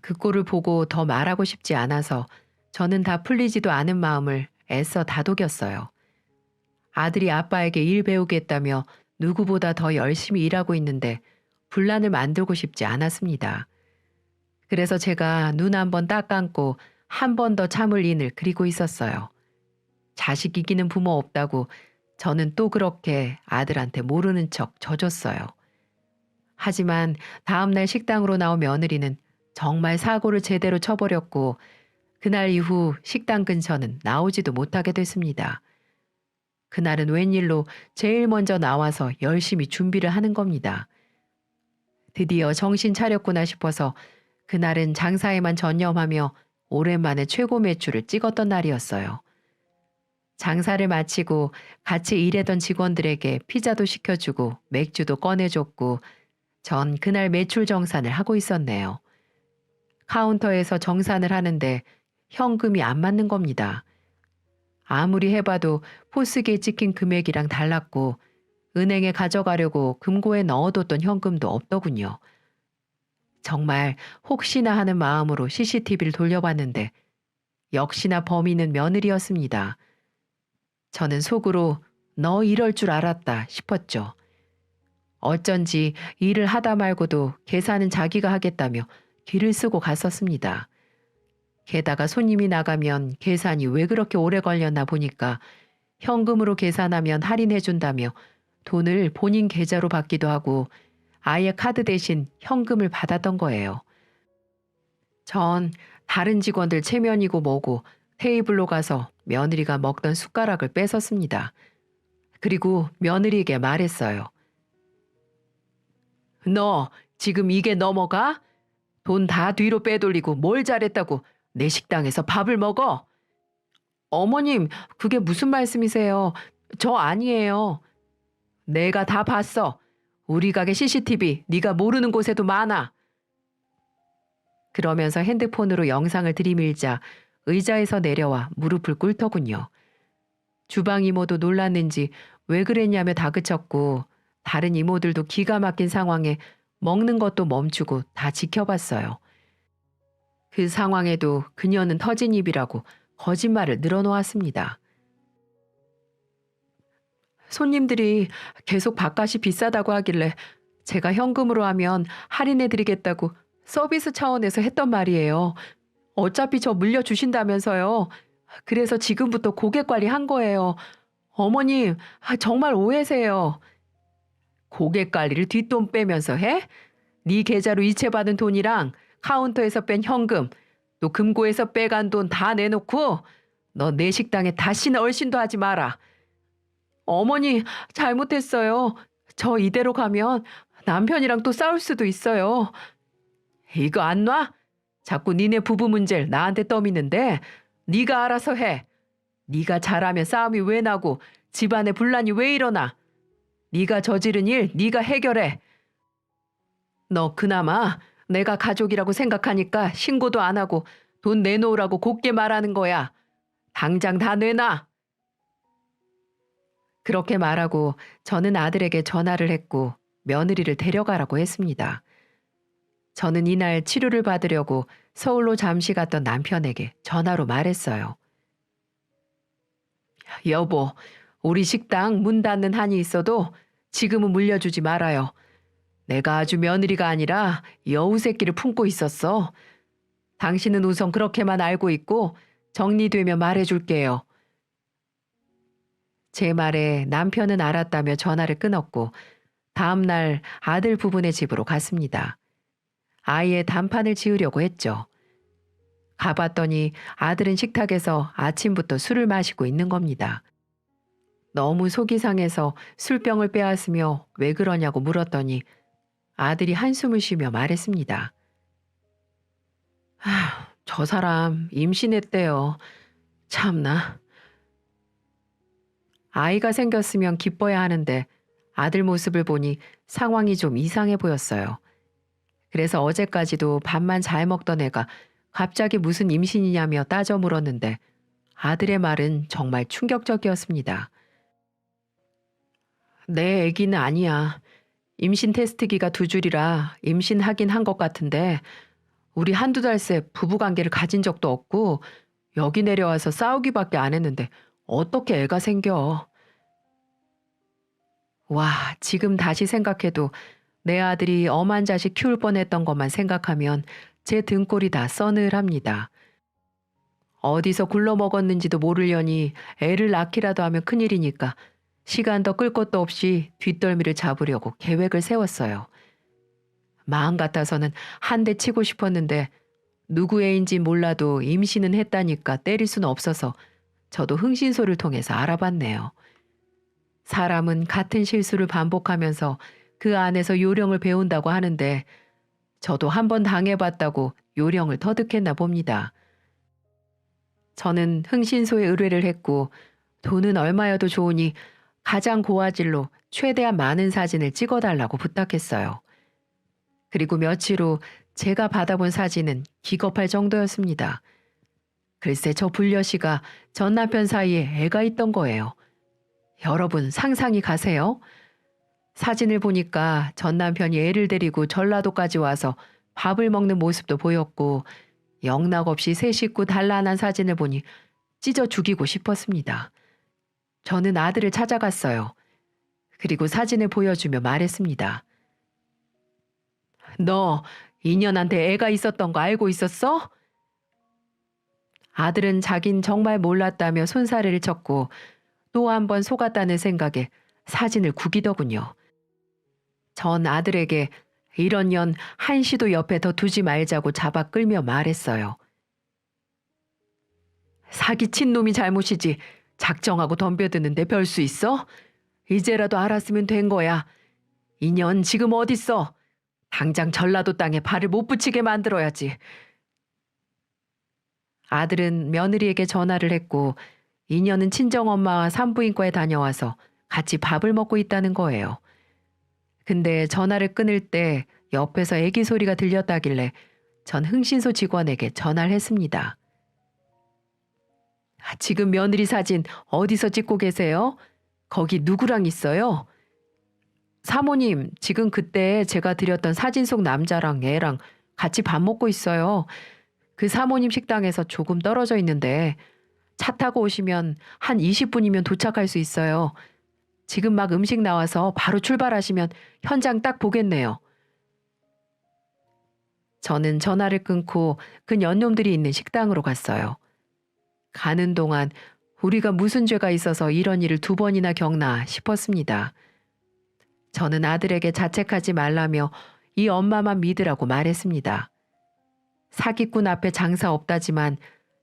그 꼴을 보고 더 말하고 싶지 않아서 저는 다 풀리지도 않은 마음을 애써 다독였어요. 아들이 아빠에게 일 배우겠다며 누구보다 더 열심히 일하고 있는데 분란을 만들고 싶지 않았습니다. 그래서 제가 눈 한 번 딱 감고 한 번 더 참을 인을 그리고 있었어요. 자식 이기는 부모 없다고 저는 또 그렇게 아들한테 모르는 척 져줬어요. 하지만 다음날 식당으로 나온 며느리는 정말 사고를 제대로 쳐버렸고 그날 이후 식당 근처는 나오지도 못하게 됐습니다. 그날은 웬일로 제일 먼저 나와서 열심히 준비를 하는 겁니다. 드디어 정신 차렸구나 싶어서 그날은 장사에만 전념하며 오랜만에 최고 매출을 찍었던 날이었어요. 장사를 마치고 같이 일하던 직원들에게 피자도 시켜주고 맥주도 꺼내줬고 전 그날 매출 정산을 하고 있었네요. 카운터에서 정산을 하는데 현금이 안 맞는 겁니다. 아무리 해봐도 포스기에 찍힌 금액이랑 달랐고 은행에 가져가려고 금고에 넣어뒀던 현금도 없더군요. 정말 혹시나 하는 마음으로 CCTV를 돌려봤는데 역시나 범인은 며느리였습니다. 저는 속으로 너 이럴 줄 알았다 싶었죠. 어쩐지 일을 하다 말고도 계산은 자기가 하겠다며 기를 쓰고 갔었습니다. 게다가 손님이 나가면 계산이 왜 그렇게 오래 걸렸나 보니까 현금으로 계산하면 할인해준다며 돈을 본인 계좌로 받기도 하고 아예 카드 대신 현금을 받았던 거예요. 전 다른 직원들 체면이고 뭐고 테이블로 가서 며느리가 먹던 숟가락을 뺏었습니다. 그리고 며느리에게 말했어요. 너 지금 이게 넘어가? 돈 다 뒤로 빼돌리고 뭘 잘했다고 내 식당에서 밥을 먹어? 어머님, 그게 무슨 말씀이세요? 저 아니에요. 내가 다 봤어. 우리 가게 CCTV 네가 모르는 곳에도 많아. 그러면서 핸드폰으로 영상을 들이밀자 의자에서 내려와 무릎을 꿇더군요. 주방 이모도 놀랐는지 왜 그랬냐며 다그쳤고 다른 이모들도 기가 막힌 상황에 먹는 것도 멈추고 다 지켜봤어요. 그 상황에도 그녀는 터진 입이라고 거짓말을 늘어놓았습니다. 손님들이 계속 밥값이 비싸다고 하길래 제가 현금으로 하면 할인해드리겠다고 서비스 차원에서 했던 말이에요. 어차피 저 물려주신다면서요. 그래서 지금부터 고객 관리한 거예요. 어머님, 정말 오해세요. 고객 관리를 뒷돈 빼면서 해? 네 계좌로 이체받은 돈이랑 카운터에서 뺀 현금, 또 금고에서 빼간 돈 다 내놓고 너 내 식당에 다시는 얼씬도 하지 마라. 어머니, 잘못했어요. 저 이대로 가면 남편이랑 또 싸울 수도 있어요. 이거 안 놔? 자꾸 니네 부부 문제를 나한테 떠미는데 네가 알아서 해. 네가 잘하면 싸움이 왜 나고 집안에 분란이 왜 일어나? 네가 저지른 일 네가 해결해. 너 그나마 내가 가족이라고 생각하니까 신고도 안 하고 돈 내놓으라고 곱게 말하는 거야. 당장 다 내놔. 그렇게 말하고 저는 아들에게 전화를 했고 며느리를 데려가라고 했습니다. 저는 이날 치료를 받으려고 서울로 잠시 갔던 남편에게 전화로 말했어요. 여보, 우리 식당 문 닫는 한이 있어도 지금은 물려주지 말아요. 내가 아주 며느리가 아니라 여우 새끼를 품고 있었어. 당신은 우선 그렇게만 알고 있고 정리되면 말해줄게요. 제 말에 남편은 알았다며 전화를 끊었고 다음 날 아들 부부네 집으로 갔습니다. 아이의 단판을 지으려고 했죠. 가봤더니 아들은 식탁에서 아침부터 술을 마시고 있는 겁니다. 너무 속이 상해서 술병을 빼앗으며 왜 그러냐고 물었더니 아들이 한숨을 쉬며 말했습니다. 저 사람 임신했대요. 참나. 아이가 생겼으면 기뻐야 하는데 아들 모습을 보니 상황이 좀 이상해 보였어요. 그래서 어제까지도 밥만 잘 먹던 애가 갑자기 무슨 임신이냐며 따져 물었는데 아들의 말은 정말 충격적이었습니다. 내 애기는 아니야. 임신 테스트기가 2줄이라 임신하긴 한 것 같은데 우리 한두 달 새 부부관계를 가진 적도 없고 여기 내려와서 싸우기밖에 안 했는데 어떻게 애가 생겨. 와, 지금 다시 생각해도 내 아들이 엄한 자식 키울 뻔했던 것만 생각하면 제 등골이 다 서늘합니다. 어디서 굴러먹었는지도 모르려니 애를 낳기라도 하면 큰일이니까 시간 더 끌 것도 없이 뒷덜미를 잡으려고 계획을 세웠어요. 마음 같아서는 한 대 치고 싶었는데 누구 애인지 몰라도 임신은 했다니까 때릴 수는 없어서 저도 흥신소를 통해서 알아봤네요. 사람은 같은 실수를 반복하면서 그 안에서 요령을 배운다고 하는데 저도 한 번 당해봤다고 요령을 터득했나 봅니다. 저는 흥신소에 의뢰를 했고 돈은 얼마여도 좋으니 가장 고화질로 최대한 많은 사진을 찍어달라고 부탁했어요. 그리고 며칠 후 제가 받아본 사진은 기겁할 정도였습니다. 글쎄 저 불려씨가 전 남편 사이에 애가 있던 거예요. 여러분 상상이 가세요? 사진을 보니까 전 남편이 애를 데리고 전라도까지 와서 밥을 먹는 모습도 보였고 영락없이 새 식구 단란한 사진을 보니 찢어 죽이고 싶었습니다. 저는 아들을 찾아갔어요. 그리고 사진을 보여주며 말했습니다. 너 인연한테 애가 있었던 거 알고 있었어? 아들은 자긴 정말 몰랐다며 손사래를 쳤고 또 한 번 속았다는 생각에 사진을 구기더군요. 전 아들에게 이런 년 한시도 옆에 더 두지 말자고 잡아 끌며 말했어요. 사기친 놈이 잘못이지 작정하고 덤벼드는데 별 수 있어? 이제라도 알았으면 된 거야. 인연 지금 어딨어? 당장 전라도 땅에 발을 못 붙이게 만들어야지. 아들은 며느리에게 전화를 했고 인연은 친정엄마와 산부인과에 다녀와서 같이 밥을 먹고 있다는 거예요. 근데 전화를 끊을 때 옆에서 애기 소리가 들렸다길래 전 흥신소 직원에게 전화를 했습니다. 지금 며느리 사진 어디서 찍고 계세요? 거기 누구랑 있어요? 사모님, 지금 그때 제가 드렸던 사진 속 남자랑 애랑 같이 밥 먹고 있어요. 그 사모님 식당에서 조금 떨어져 있는데 차 타고 오시면 한 20분이면 도착할 수 있어요. 지금 막 음식 나와서 바로 출발하시면 현장 딱 보겠네요. 저는 전화를 끊고 그 연놈들이 있는 식당으로 갔어요. 가는 동안 우리가 무슨 죄가 있어서 이런 일을 2번이나 겪나 싶었습니다. 저는 아들에게 자책하지 말라며 이 엄마만 믿으라고 말했습니다. 사기꾼 앞에 장사 없다지만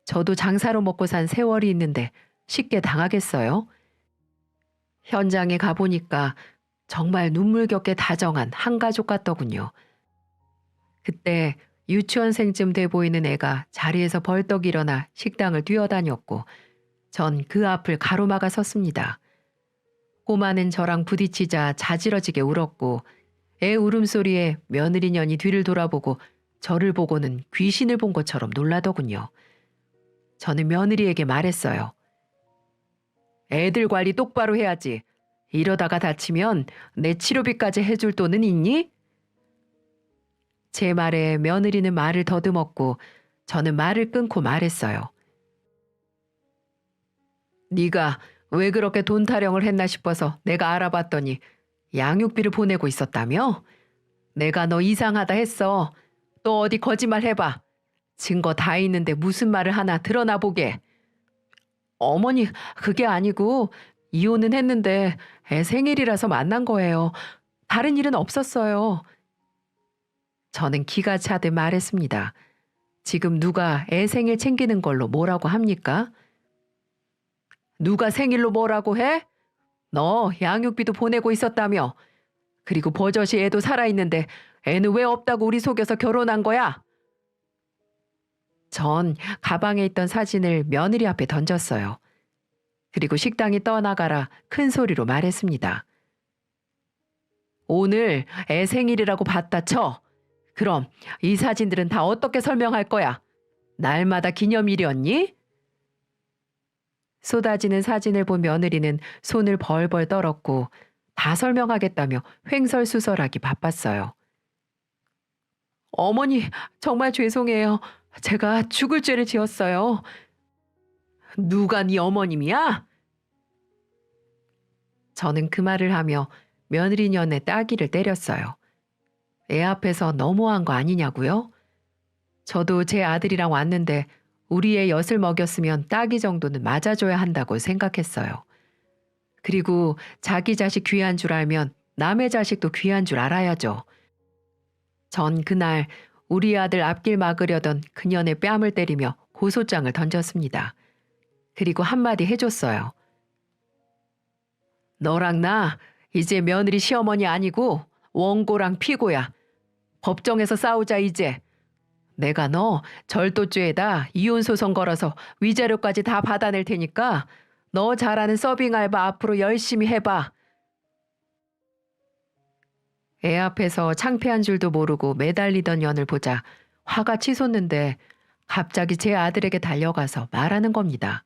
저도 장사로 먹고 산 세월이 있는데 쉽게 당하겠어요? 현장에 가보니까 정말 눈물겹게 다정한 한 가족 같더군요. 그때 유치원생쯤 돼 보이는 애가 자리에서 벌떡 일어나 식당을 뛰어다녔고 전 그 앞을 가로막아 섰습니다. 꼬마는 저랑 부딪히자 자지러지게 울었고 애 울음소리에 며느리년이 뒤를 돌아보고 저를 보고는 귀신을 본 것처럼 놀라더군요. 저는 며느리에게 말했어요. 애들 관리 똑바로 해야지. 이러다가 다치면 내 치료비까지 해줄 돈은 있니? 제 말에 며느리는 말을 더듬었고 저는 말을 끊고 말했어요. 네가 왜 그렇게 돈 타령을 했나 싶어서 내가 알아봤더니 양육비를 보내고 있었다며? 내가 너 이상하다 했어. 또 어디 거짓말 해봐. 증거 다 있는데 무슨 말을 하나 드러나 보게. 어머니, 그게 아니고 이혼은 했는데 애 생일이라서 만난 거예요. 다른 일은 없었어요. 저는 기가 차듯 말했습니다. 지금 누가 애 생일 챙기는 걸로 뭐라고 합니까? 누가 생일로 뭐라고 해? 너 양육비도 보내고 있었다며. 그리고 버젓이 애도 살아있는데 애는 왜 없다고 우리 속여서 결혼한 거야? 전 가방에 있던 사진을 며느리 앞에 던졌어요. 그리고 식당이 떠나가라 큰 소리로 말했습니다. 오늘 애 생일이라고 봤다 쳐. 그럼 이 사진들은 다 어떻게 설명할 거야? 날마다 기념일이었니? 쏟아지는 사진을 본 며느리는 손을 벌벌 떨었고 다 설명하겠다며 횡설수설하기 바빴어요. 어머니, 정말 죄송해요. 제가 죽을 죄를 지었어요. 누가 네 어머님이야? 저는 그 말을 하며 며느리년의 따귀를 때렸어요. 애 앞에서 너무한 거 아니냐고요? 저도 제 아들이랑 왔는데 우리 애 엿을 먹였으면 따귀 정도는 맞아줘야 한다고 생각했어요. 그리고 자기 자식 귀한 줄 알면 남의 자식도 귀한 줄 알아야죠. 전 그날 우리 아들 앞길 막으려던 그년의 뺨을 때리며 고소장을 던졌습니다. 그리고 한마디 해줬어요. 너랑 나 이제 며느리 시어머니 아니고 원고랑 피고야. 법정에서 싸우자 이제. 내가 너 절도죄에다 이혼 소송 걸어서 위자료까지 다 받아낼 테니까 너 잘하는 서빙 알바 앞으로 열심히 해봐. 애 앞에서 창피한 줄도 모르고 매달리던 년을 보자 화가 치솟는데 갑자기 제 아들에게 달려가서 말하는 겁니다.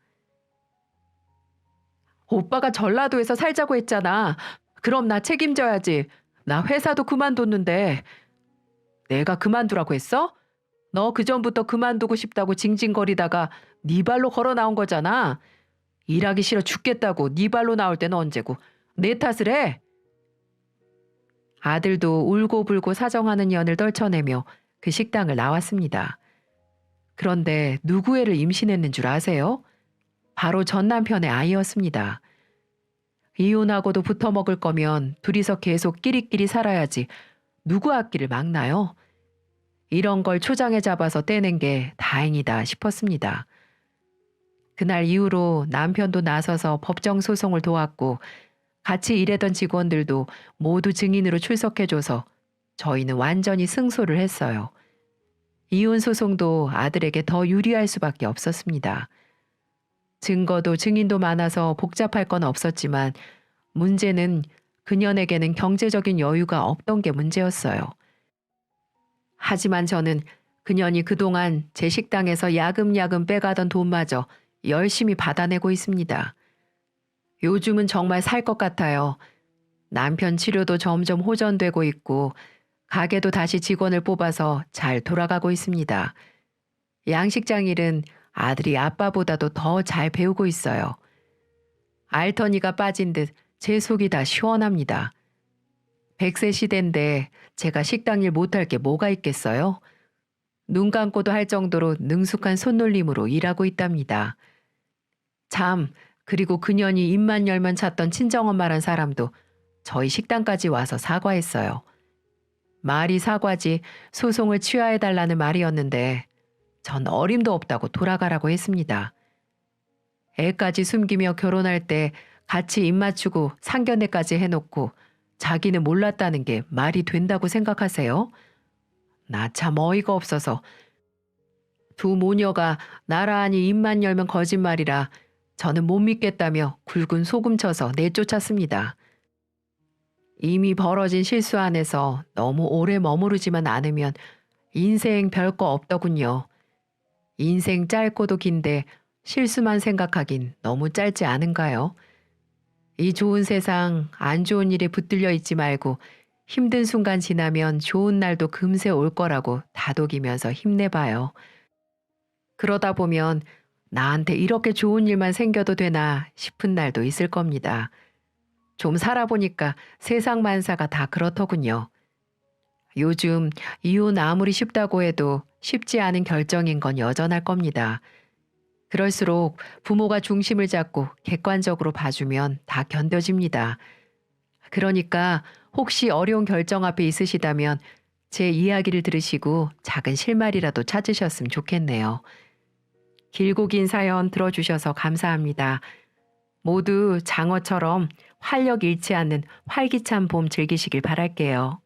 오빠가 전라도에서 살자고 했잖아. 그럼 나 책임져야지. 나 회사도 그만뒀는데. 내가 그만두라고 했어? 너 그전부터 그만두고 싶다고 징징거리다가 네 발로 걸어 나온 거잖아. 일하기 싫어 죽겠다고 네 발로 나올 때는 언제고 내 탓을 해? 아들도 울고불고 사정하는 연을 떨쳐내며 그 식당을 나왔습니다. 그런데 누구 애를 임신했는 줄 아세요? 바로 전 남편의 아이였습니다. 이혼하고도 붙어 먹을 거면 둘이서 계속 끼리끼리 살아야지 누구 앞길을 막나요? 이런 걸 초장에 잡아서 떼낸 게 다행이다 싶었습니다. 그날 이후로 남편도 나서서 법정 소송을 도왔고 같이 일하던 직원들도 모두 증인으로 출석해줘서 저희는 완전히 승소를 했어요. 이혼 소송도 아들에게 더 유리할 수밖에 없었습니다. 증거도 증인도 많아서 복잡할 건 없었지만 문제는 그년에게는 경제적인 여유가 없던 게 문제였어요. 하지만 저는 그년이 그동안 제 식당에서 야금야금 빼가던 돈마저 열심히 받아내고 있습니다. 요즘은 정말 살 것 같아요. 남편 치료도 점점 호전되고 있고 가게도 다시 직원을 뽑아서 잘 돌아가고 있습니다. 양식장 일은 아들이 아빠보다도 더 잘 배우고 있어요. 알터니가 빠진 듯 제 속이 다 시원합니다. 100세 시대인데 제가 식당 일 못할 게 뭐가 있겠어요? 눈 감고도 할 정도로 능숙한 손놀림으로 일하고 있답니다. 참, 그리고 그년이 입만 열면 찾던 친정엄마란 사람도 저희 식당까지 와서 사과했어요. 말이 사과지 소송을 취하해달라는 말이었는데 전 어림도 없다고 돌아가라고 했습니다. 애까지 숨기며 결혼할 때 같이 입 맞추고 상견례까지 해놓고 자기는 몰랐다는 게 말이 된다고 생각하세요? 나 참 어이가 없어서 두 모녀가 나란히 입만 열면 거짓말이라 저는 못 믿겠다며 굵은 소금 쳐서 내쫓았습니다. 이미 벌어진 실수 안에서 너무 오래 머무르지만 않으면 인생 별거 없더군요. 인생 짧고도 긴데 실수만 생각하긴 너무 짧지 않은가요? 이 좋은 세상 안 좋은 일에 붙들려 있지 말고 힘든 순간 지나면 좋은 날도 금세 올 거라고 다독이면서 힘내봐요. 그러다 보면 나한테 이렇게 좋은 일만 생겨도 되나 싶은 날도 있을 겁니다. 좀 살아보니까 세상 만사가 다 그렇더군요. 요즘 이혼 아무리 쉽다고 해도 쉽지 않은 결정인 건 여전할 겁니다. 그럴수록 부모가 중심을 잡고 객관적으로 봐주면 다 견뎌집니다. 그러니까 혹시 어려운 결정 앞에 있으시다면 제 이야기를 들으시고 작은 실마리라도 찾으셨으면 좋겠네요. 길고 긴 사연 들어주셔서 감사합니다. 모두 장어처럼 활력 잃지 않는 활기찬 봄 즐기시길 바랄게요.